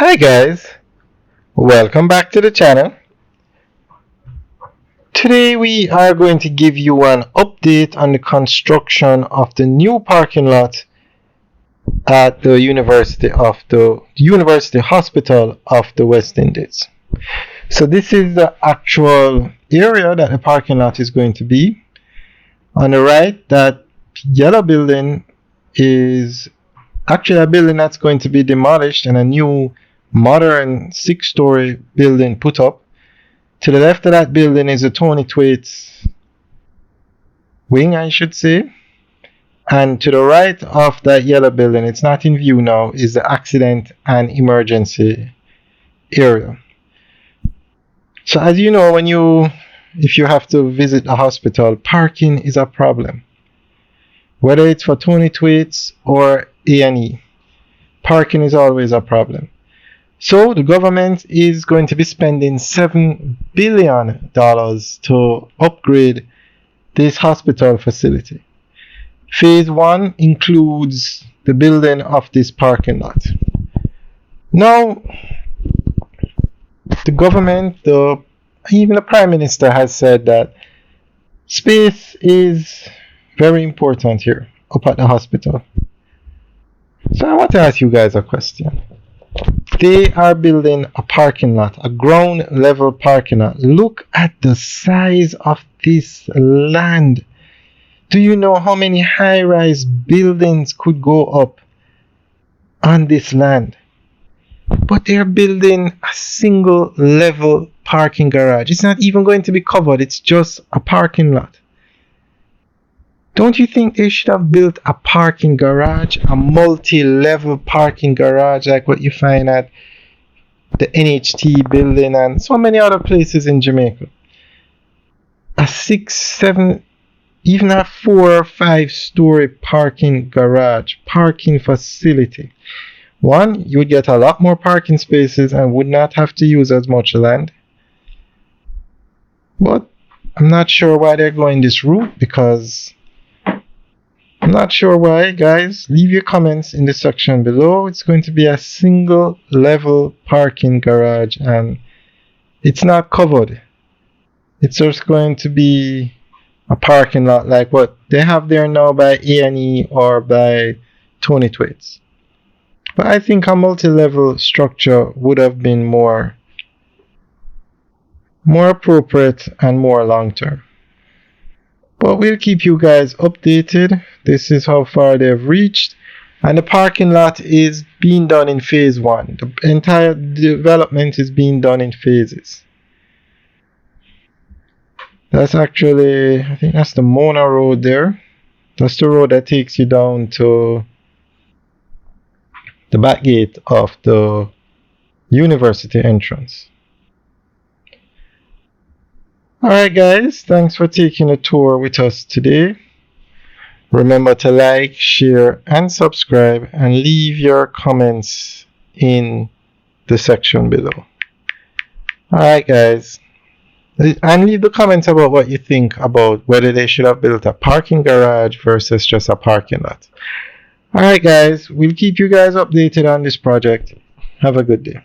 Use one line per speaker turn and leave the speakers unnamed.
Hi guys, welcome back to the channel. Today we are going to give you an update on the construction of the new parking lot at the University Hospital of the West Indies. So this is the actual area that the parking lot is going to be. On the right, that yellow building is actually a building that's going to be demolished and a new modern 6-story building put up. To the left of that building is a Tony Thwaites wing, I should say. And to the right of that yellow building, it's not in view now, is the accident and emergency area. So as you know, if you have to visit a hospital, parking is a problem. Whether it's for Tony Thwaites or A&E, parking is always a problem. So the government is going to be spending $7 billion to upgrade this hospital facility. Phase 1 includes the building of this parking lot. Now, the government, even the Prime Minister has said that space is very important here up at the hospital. So I want to ask you guys a question. They are building a parking lot, a ground level parking lot. Look at the size of this land. Do you know how many high-rise buildings could go up on this land? But they're building a single level parking garage. It's not even going to be covered. It's just a parking lot. Don't you think they should have built a parking garage, a multi-level parking garage like what you find at the NHT building and so many other places in Jamaica? A 6, 7, even a 4 or 5-story parking garage, parking facility. One, you would get a lot more parking spaces and would not have to use as much land. But I'm not sure why they're going this route, because I'm not sure why, guys. Leave your comments in the section below. It's going to be a single level parking garage and it's not covered. It's just going to be a parking lot like what they have there now by A&E or by Tony Thwaites. But I think a multi-level structure would have been more appropriate and more long-term. But we'll keep you guys updated. This is how far they've reached. And the parking lot is being done in phase 1. The entire development is being done in phases. That's actually, I think that's the Mona Road there. That's the road that takes you down to the back gate of the university entrance. Alright guys, thanks for taking a tour with us today. Remember to like, share and subscribe and leave your comments in the section below. Alright guys, and leave the comments about what you think about whether they should have built a parking garage versus just a parking lot. Alright guys, we'll keep you guys updated on this project. Have a good day.